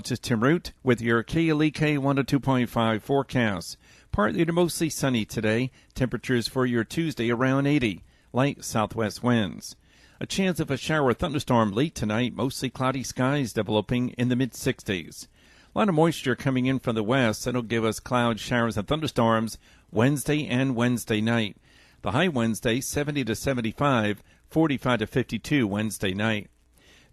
This is Tim Root with your KLEK 102.5 forecast. Partly to mostly sunny today. Temperatures for your Tuesday around 80. Light southwest winds. A chance of a shower or thunderstorm late tonight. Mostly cloudy skies developing in the mid-60s. A lot of moisture coming in from the west. That'll give us cloud showers and thunderstorms Wednesday and Wednesday night. The high Wednesday 70 to 75, 45 to 52 Wednesday night.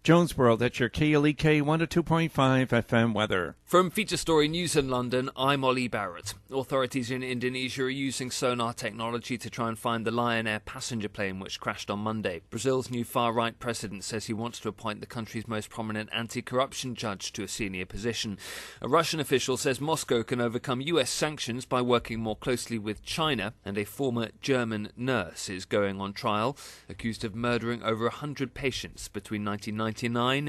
Jonesboro, that's your KLEK 102.5 FM weather. From Feature Story News in London, I'm Ollie Barrett. Authorities in Indonesia are using sonar technology to try and find the Lion Air passenger plane which crashed on Monday. Brazil's new far-right president says he wants to appoint the country's most prominent anti-corruption judge to a senior position. A Russian official says Moscow can overcome US sanctions by working more closely with China, and a former German nurse is going on trial, accused of murdering over 100 patients between 1990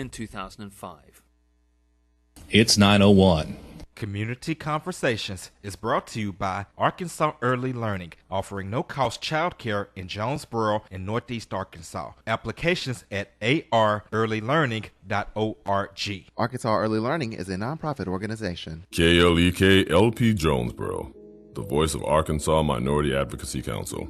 and 2005. It's 9:01. Community Conversations is brought to you by Arkansas Early Learning, offering no-cost childcare in Jonesboro and Northeast Arkansas. Applications at arearlylearning.org. Arkansas Early Learning is a nonprofit organization. KLEK LP Jonesboro, the voice of Arkansas Minority Advocacy Council.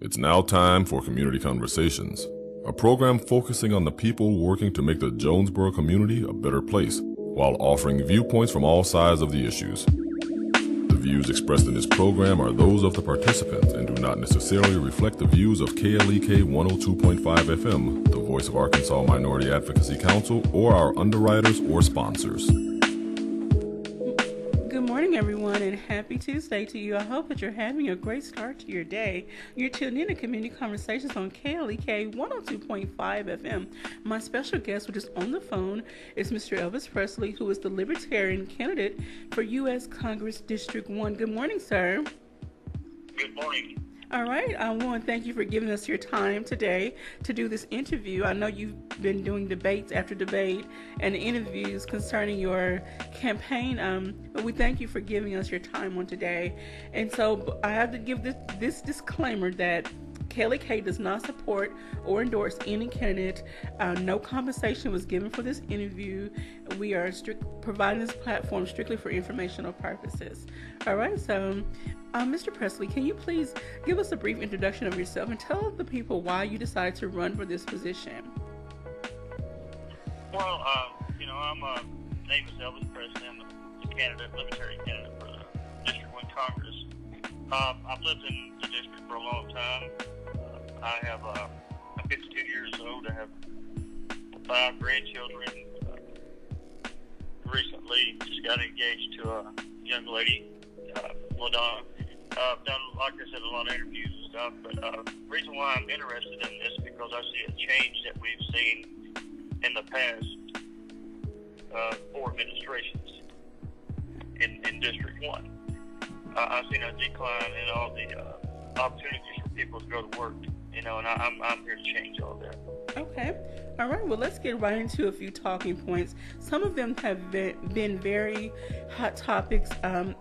It's now time for Community Conversations, a program focusing on the people working to make the Jonesboro community a better place, while offering viewpoints from all sides of the issues. The views expressed in this program are those of the participants and do not necessarily reflect the views of KLEK 102.5 FM, the voice of Arkansas Minority Advocacy Council, or our underwriters or sponsors. Good morning, everyone, and happy Tuesday to you. I hope that you're having a great start to your day. You're tuned in to Community Conversations on KLEK 102.5 FM. My special guest, which is on the phone, is Mr. Elvis Presley, who is the Libertarian candidate for U.S. Congress District 1. Good morning, sir. Good morning. All right. I want to thank you for giving us your time today to do this interview. I know you've been doing debates after debate and interviews concerning your campaign, but we thank you for giving us your time on today. And so I have to give this disclaimer that KLEK does not support or endorse any candidate. No compensation was given for this interview. We are providing this platform strictly for informational purposes. All right, so Mr. Presley, can you please give us a brief introduction of yourself and tell the people why you decided to run for this position? Well, my name is Elvis Presley. I'm the Libertarian candidate for the District 1 Congress. I've lived in the district for a long time. I'm 52 years old. I have 5 grandchildren. Recently just got engaged to a young lady, LaDonna. I've done, like I said, a lot of interviews and stuff, but the reason why I'm interested in this is because I see a change that we've seen in the past 4 administrations in District 1. I've seen a decline in all the opportunities for people to go to work, and I'm here to change all that. Okay. All right. Well, let's get right into a few talking points. Some of them have been very hot topics and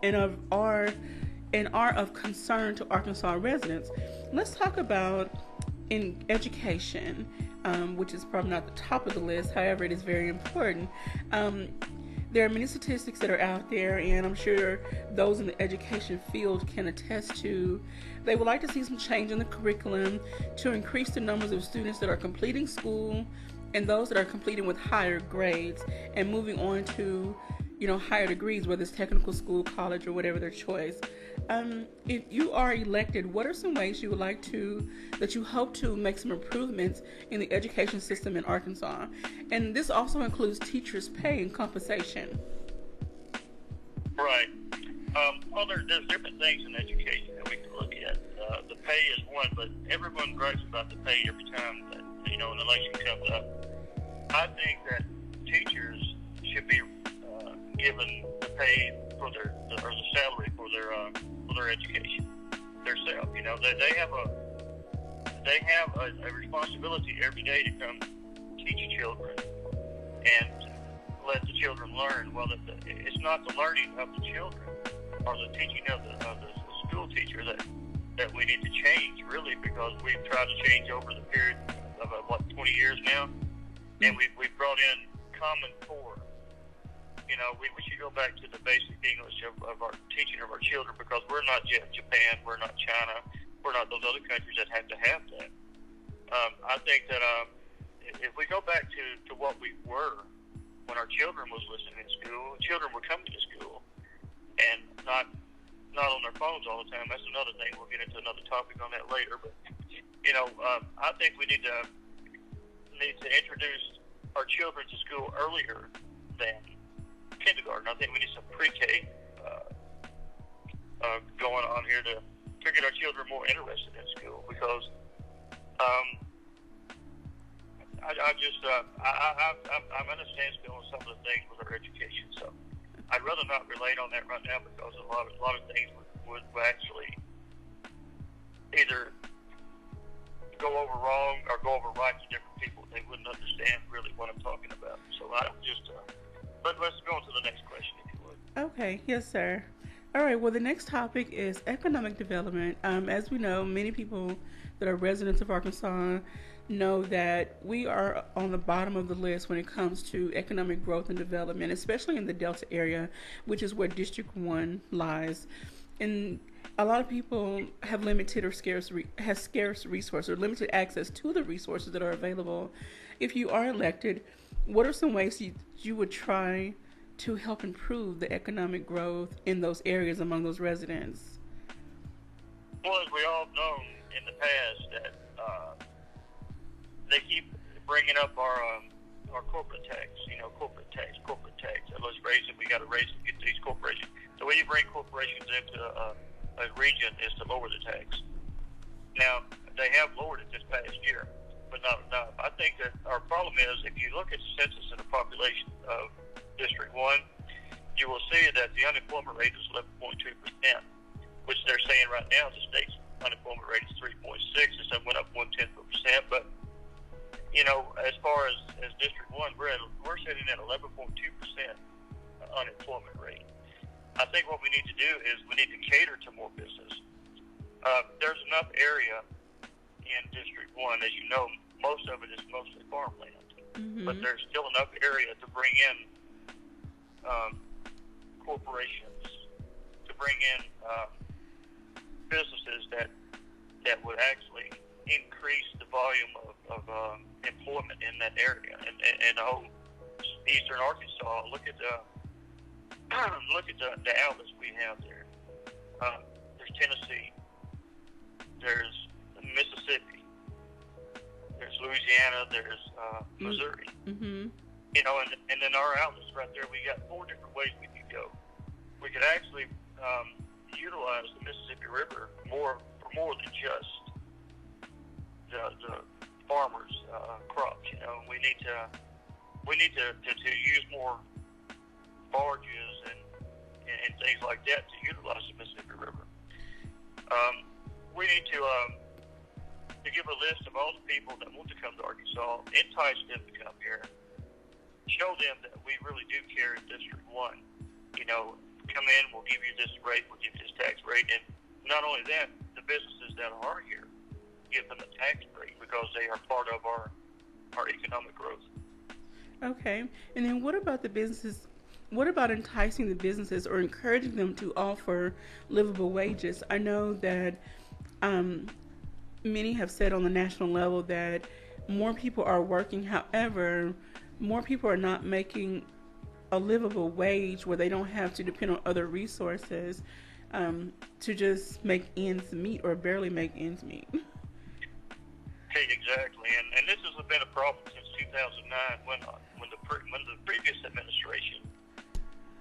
are of concern to Arkansas residents. Let's talk about in education, which is probably not the top of the list. However, it is very important. There are many statistics that are out there, and I'm sure those in the education field can attest to. They would like to see some change in the curriculum to increase the numbers of students that are completing school and those that are completing with higher grades and moving on to, higher degrees, whether it's technical school, college, or whatever their choice. If you are elected, what are some ways you would like that you hope to make some improvements in the education system in Arkansas? And this also includes teachers' pay and compensation. Right. Well, there's different things in education that we can look at. The pay is one, but everyone gripes about the pay every time that an election comes up. I think that teachers should be given the pay for the salary for their education themselves. They have a responsibility every day to come teach children and let the children learn. Well, it's not the learning of the children or the teaching of the school teacher that we need to change, really, because we've tried to change over the period of 20 years now, and we've brought in Common Core we should go back to the basic English of our teaching of our children, because we're not Japan, we're not China, we're not those other countries that have to have that. I think that if we go back to what we were when our children was listening in school, children were coming to school and not on their phones all the time. That's another thing. We'll get into another topic on that later. But I think we need to introduce our children to school earlier than kindergarten. I think we need some pre-K going on here to get our children more interested in school, because I'm in a standstill on some of the things with our education. So I'd rather not relate on that right now, because a lot of things would actually either go over wrong or go over right to different people. They wouldn't understand really what I'm talking about. So but let's go on to the next question, if you would. Okay, yes, sir. All right, well, the next topic is economic development. As we know, many people that are residents of Arkansas know that we are on the bottom of the list when it comes to economic growth and development, especially in the Delta area, which is where District 1 lies. And a lot of people have limited or scarce resources, or limited access to the resources that are available. If you are elected, what are some ways you would try to help improve the economic growth in those areas among those residents? Well, as we all know in the past, that they keep bringing up our corporate tax. Corporate tax. Let's raise it. We got to raise it to get these corporations. The way you bring corporations into a region is to lower the tax. Now, they have lowered it this past year, but not enough. I think that our problem is, if you look at the census of the population of District 1, you will see that the unemployment rate is 11.2%, which they're saying right now the state's unemployment rate is 3.6%, so it went up 0.1%. But, as far as District 1, we're sitting at 11.2% unemployment rate. I think what we need to do is we need to cater to more business. There's enough area in District 1, as you know, most of it is mostly farmland, but there's still enough area to bring in corporations, to bring in businesses that would actually increase the volume of employment in that area. And the whole eastern Arkansas, look at the outlets we have there. There's Tennessee, there's Mississippi, there's Louisiana, there's Missouri. Mm-hmm. And then our outlets right there, we got 4 different ways we could go. We could actually utilize the Mississippi River for more than just the farmers' crops. We need to use more barges and things like that to utilize the Mississippi River. We need to give a list of all the people that want to come to Arkansas, entice them to come here, show them that we really do care in District 1. Come in, we'll give you this rate, we'll give you this tax rate, and not only that, the businesses that are here, give them a tax break, because they are part of our economic growth. Okay, and then what about the businesses? What about enticing the businesses or encouraging them to offer livable wages? I know that many have said on the national level that more people are working. However, more people are not making a livable wage where they don't have to depend on other resources to just make ends meet or barely make ends meet. Okay, exactly, and this has been a problem since 2009 when the previous administration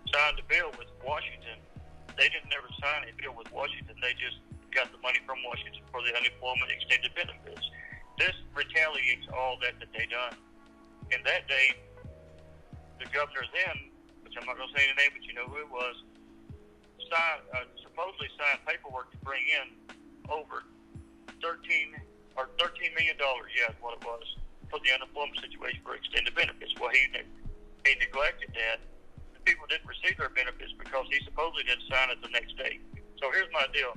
signed a bill with Washington. They didn't never sign a bill with Washington. They just got the money from Washington for the unemployment extended benefits. This retaliates all that they done. And that day, the governor then, which I'm not going to say the name, but you know who it was, supposedly signed paperwork to bring in over $13 million, yeah, is what it was, for the unemployment situation for extended benefits. Well, he neglected that. The people didn't receive their benefits because he supposedly didn't sign it the next day. So here's my deal.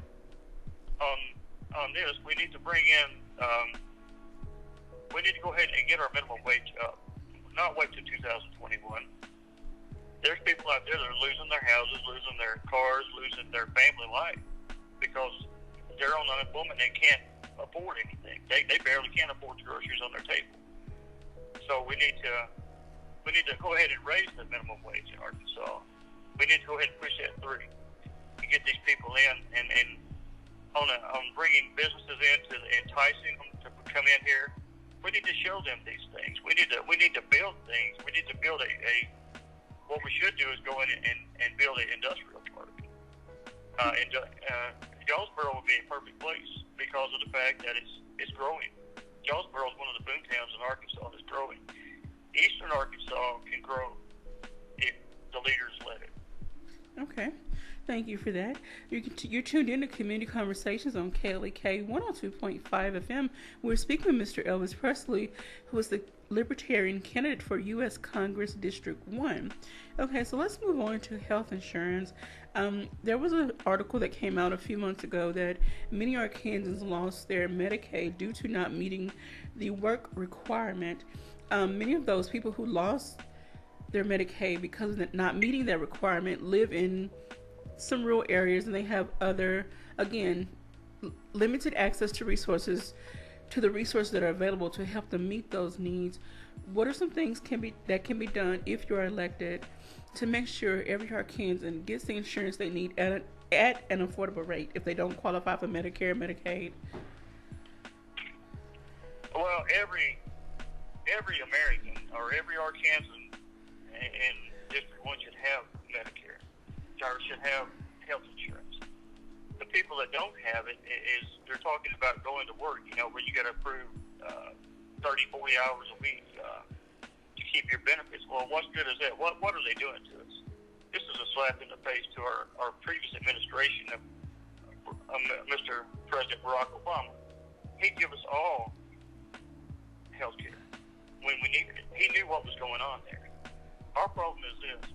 On this, we need to bring in, we need to go ahead and get our minimum wage up. Not wait till 2021. there's people out there that are losing their houses, losing their cars, losing their family life because they're on unemployment and can't afford anything. They barely can afford the groceries on their table. So we need to go ahead and raise the minimum wage in Arkansas. We need to go ahead and push that through to get these people in and on bringing businesses in to enticing them to come in here. We need to show them these things. We need to build things. We need to build what we should do is go in and build an industrial park. Jonesboro would be a perfect place because of the fact that it's growing. Jonesboro is one of the boom towns in Arkansas that's growing. Eastern Arkansas can grow if the leaders let it. Okay. Thank you for that. You're tuned in to Community Conversations on KLEK 102.5 FM. We're speaking with Mr. Elvis Presley, who is the Libertarian candidate for U.S. Congress District 1. Okay, so let's move on to health insurance. There was an article that came out a few months ago that many Arkansans lost their Medicaid due to not meeting the work requirement. Many of those people who lost their Medicaid because of not meeting that requirement live in some rural areas, and they have other, again, limited access to resources, to the resources that are available to help them meet those needs. What are some things that can be done if you're elected to make sure every Arkansan gets the insurance they need at an affordable rate if they don't qualify for Medicare and Medicaid? Well, every American or every Arkansan in District 1 should have Medicare or should have health insurance. The people that don't have it is they're talking about going to work, where you got to approve 30, 40 hours a week to keep your benefits. Well, what's good is that? What are they doing to us? This is a slap in the face to our previous administration of Mr. President Barack Obama. He'd give us all health care when we needed it. He knew what was going on there. Our problem is this.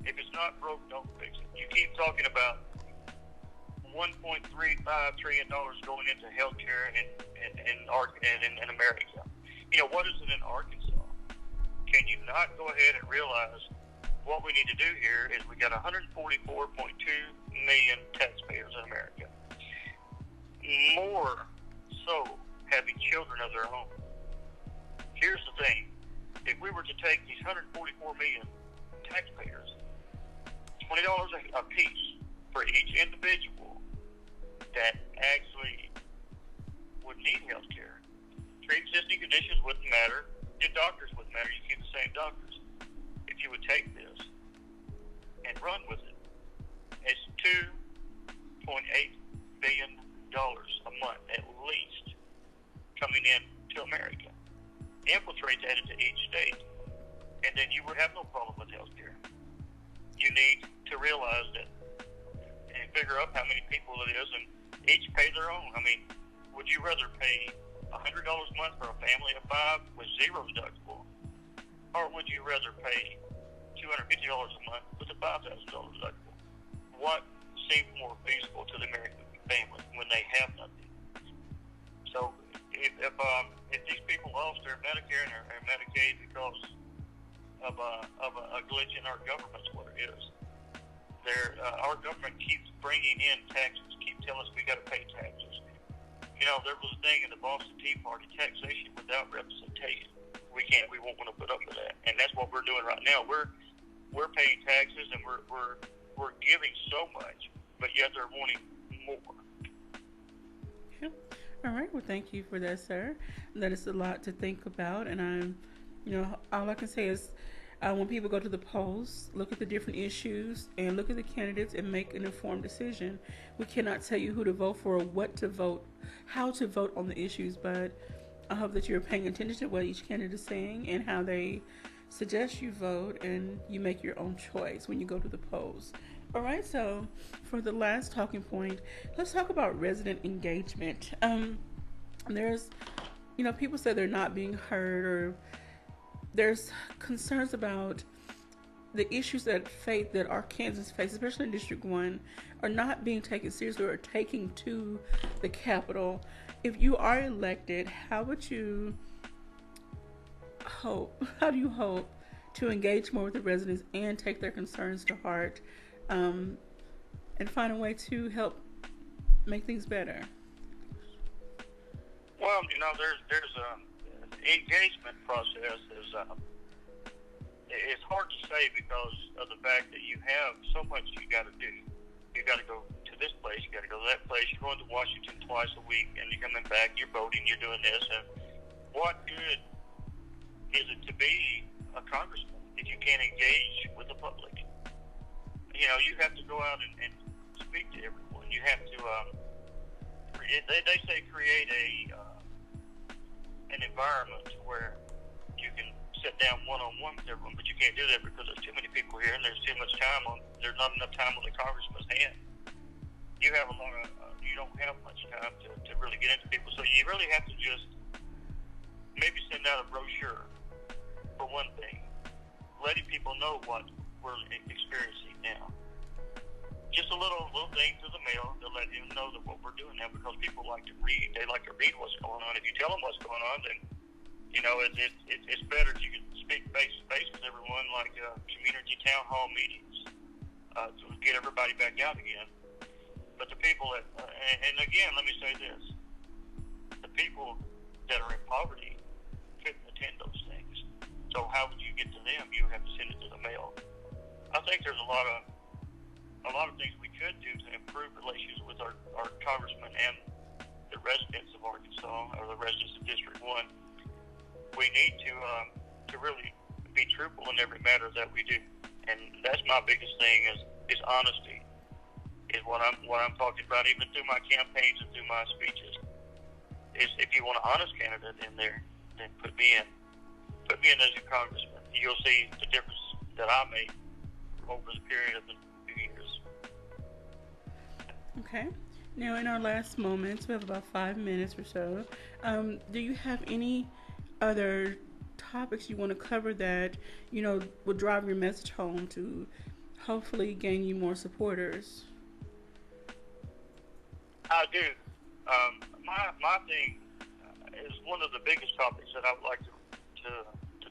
If it's not broke, don't fix it. You keep talking about $1.35 trillion going into healthcare in America. What is it in Arkansas? Can you not go ahead and realize what we need to do here is we got 144.2 million taxpayers in America. More so having children of their own. Here's the thing. If we were to take these 144 million taxpayers, $20 a piece for each individual that actually would need health care. Pre-existing conditions wouldn't matter. Your doctors wouldn't matter. You keep the same doctors. If you would take this and run with it, it's $2.8 billion a month at least coming in to America. Infiltrate that into each state, and then you would have no problem with health care. You need to realize that and figure out how many people it is and each pay their own. I mean, would you rather pay $100 a month for a family of 5 with zero deductible, or would you rather pay $250 a month with a $5,000 deductible? What seems more feasible to the American family when they have nothing? So if these people lost their Medicare and their Medicaid because of a glitch in our government, is what it is. Our government keeps bringing in taxes, keep telling us we got to pay taxes. There was a thing in the Boston Tea Party, taxation without representation. We won't want to put up with that, and that's what we're doing right now. We're paying taxes and we're giving so much, but yet they're wanting more. Yeah. All right. Well, thank you for that, sir. That is a lot to think about, and all I can say is, when people go to the polls, look at the different issues and look at the candidates and make an informed decision. We cannot tell you who to vote for or what to vote, how to vote on the issues, but I hope that you're paying attention to what each candidate is saying and how they suggest you vote, and you make your own choice when you go to the polls. All right, so for the last talking point, let's talk about resident engagement. There's, people say they're not being heard, or there's concerns about the issues that Arkansas face, especially in District 1, are not being taken seriously or taking to the Capitol. If you are elected, how do you hope to engage more with the residents and take their concerns to heart, and find a way to help make things better? Well, there's a engagement process is it's hard to say because of the fact that you have so much you got to do. You got to go to this place, you got to go to that place. You're going to Washington twice a week, and you're coming back. You're voting. You're doing this, and what good is it to be a congressman if you can't engage with the public? You have to go out and speak to everyone. You have to. They say create an environment where you can sit down one-on-one with everyone, but you can't do that because there's too many people here and there's too much time there's not enough time on the congressman's hand. You have a lot of, you don't have much time to really get into people, so you really have to just maybe send out a brochure for one thing, letting people know what we're experiencing now. Just a little thing through the mail to let them know that what we're doing now, because people like to read. They like to read what's going on. If you tell them what's going on, then it's better if you can speak face to face with everyone, like community town hall meetings, to get everybody back out again. But the people that, and again, let me say this: the people that are in poverty couldn't attend those things. So how would you get to them? You have to send it to the mail. I think there's a lot of things we could do to improve relations with our congressmen and the residents of Arkansas, or the residents of District 1. We need to really be truthful in every matter that we do, and that's my biggest thing is honesty. Is what I'm talking about, even through my campaigns and through my speeches. Is if you want an honest candidate in there, then put me in as your congressman. You'll see the difference that I make over the period of the 2 years. Okay. Now, in our last moments, we have about 5 minutes or so. Do you have any other topics you want to cover that, will drive your message home to hopefully gain you more supporters? I do. My thing is one of the biggest topics that I would like to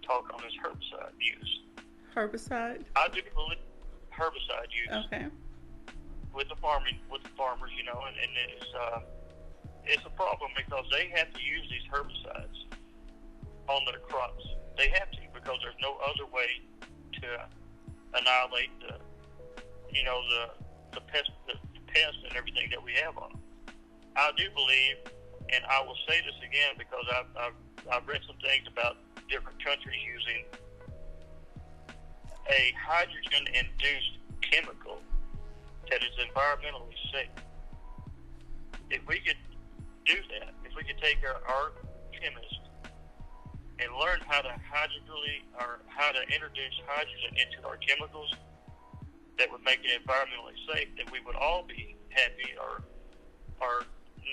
talk on is herbicide use. Herbicide? I do believe herbicide use. Okay. With the farmers, and it's a problem because they have to use these herbicides on their crops. They have to, because there's no other way to annihilate the pests and everything that we have on them. I do believe, and I will say this again because I've read some things about different countries using a hydrogen-induced chemical that is environmentally safe. If we could do that, if we could take our chemists and learn how to introduce hydrogen into our chemicals that would make it environmentally safe, then we would all be happy. Our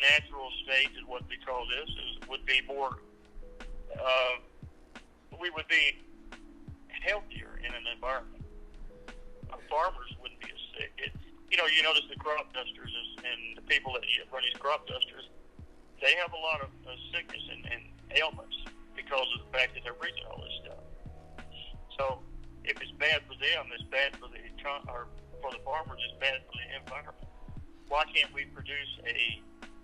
natural state is what we call this, would be more, we would be healthier in an environment. Our farmers wouldn't be as sick. You notice the crop dusters and the people that run these crop dusters, they have a lot of sickness and ailments because of the fact that they're breathing all this stuff. So if it's bad for them, it's bad for the farmers, it's bad for the environment. Why can't we produce a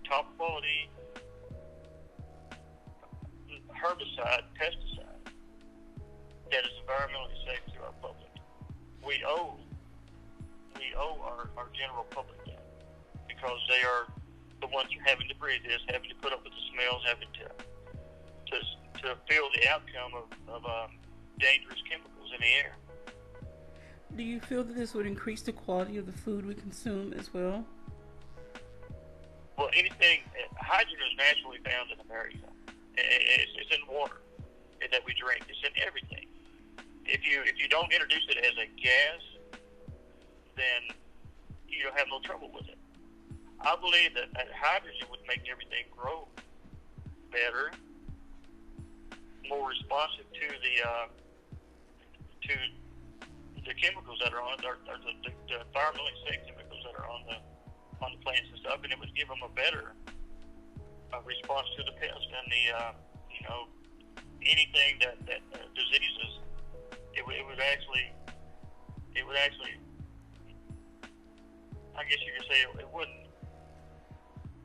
top quality herbicide, pesticide that is environmentally safe to our public? We owe our general public that, because they are the ones who are having to breathe this, having to put up with the smells, having to feel the outcome of dangerous chemicals in the air. Do you feel that this would increase the quality of the food we consume as well? Well, hydrogen is naturally found in America. It's in water that we drink. It's in everything. If you don't introduce it as a gas, then you'll have no trouble with it. I believe that hydrogen would make everything grow better, more responsive to the chemicals that are on it, or the environmentally safe chemicals that are on the plants and stuff, and it would give them a better response to the pest and the anything that diseases it would actually, I guess you could say it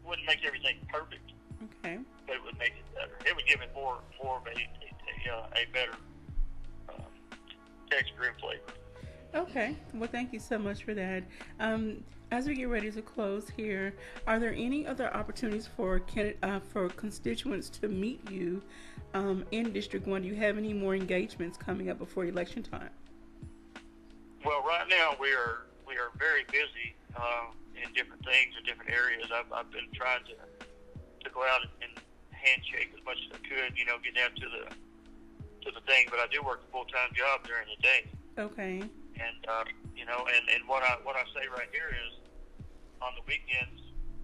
wouldn't make everything perfect, Okay. but it would make it better. It would give it more of a better texture and flavor. Okay. Well, thank you so much for that. As we get ready to close here, are there any other opportunities for constituents to meet you in District 1? Do you have any more engagements coming up before election time? Well, right now we are very busy in different things in different areas. I've been trying to go out and handshake as much as I could, get down to the thing. But I do work a full-time job during the day. Okay. And and what I say right here is, on the weekends,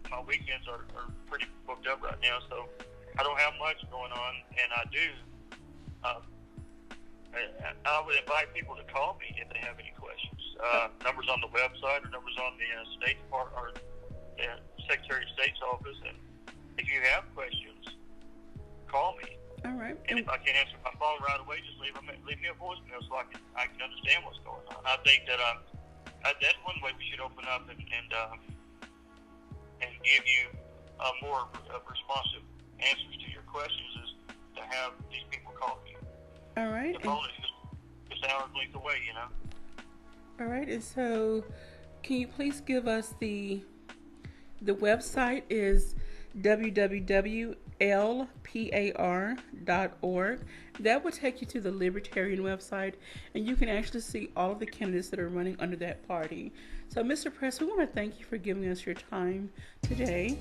my weekends are pretty booked up right now, so I don't have much going on. And I do. I would invite people to call me if they have any questions. Numbers on the website or numbers on the State Department or the Secretary of State's office. And if you have questions, call me. All right. And if I can't answer my phone right away, just leave me a voicemail so I can understand what's going on. I think that that's one way we should open up and give you more responsive answers to your questions, is to have these people call you. All right. The phone is just an hour's length away, All right. And so, can you please give us the website is www.lpar.org. That will take you to the Libertarian website, and you can actually see all of the candidates that are running under that party. So, Mr. Presley, we want to thank you for giving us your time today,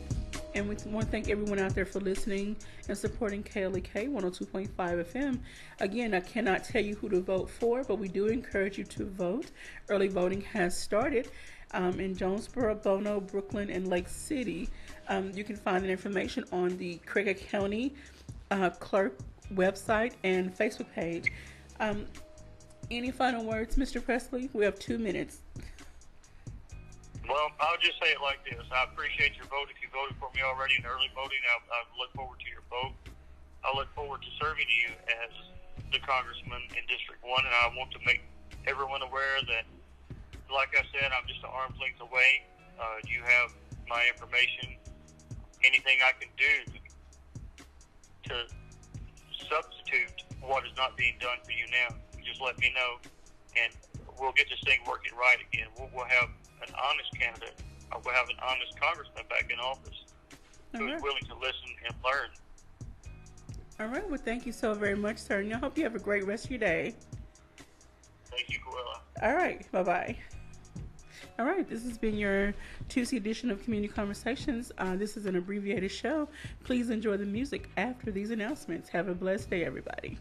and we want to thank everyone out there for listening and supporting KLEK 102.5 FM. Again, I cannot tell you who to vote for, but we do encourage you to vote. Early voting has started in Jonesboro, Bono, Brooklyn, and Lake City. You can find that information on the Craig County Clerk website and Facebook page. Any final words, Mr. Presley? We have 2 minutes. Well, I'll just say it like this. I appreciate your vote. If you voted for me already in early voting, I look forward to your vote. I look forward to serving you as the congressman in District 1, and I want to make everyone aware that, like I said, I'm just an arm's length away. You have my information. Anything I can do to substitute what is not being done for you now, just let me know, and we'll get this thing working right again. We'll have an honest candidate. We'll have an honest congressman back in office who is willing to listen and learn. All right. Well, thank you so very much, sir. And I hope you have a great rest of your day. Thank you, Coella. All right. Bye-bye. All right. This has been your Tuesday edition of Community Conversations. This is an abbreviated show. Please enjoy the music after these announcements. Have a blessed day, everybody.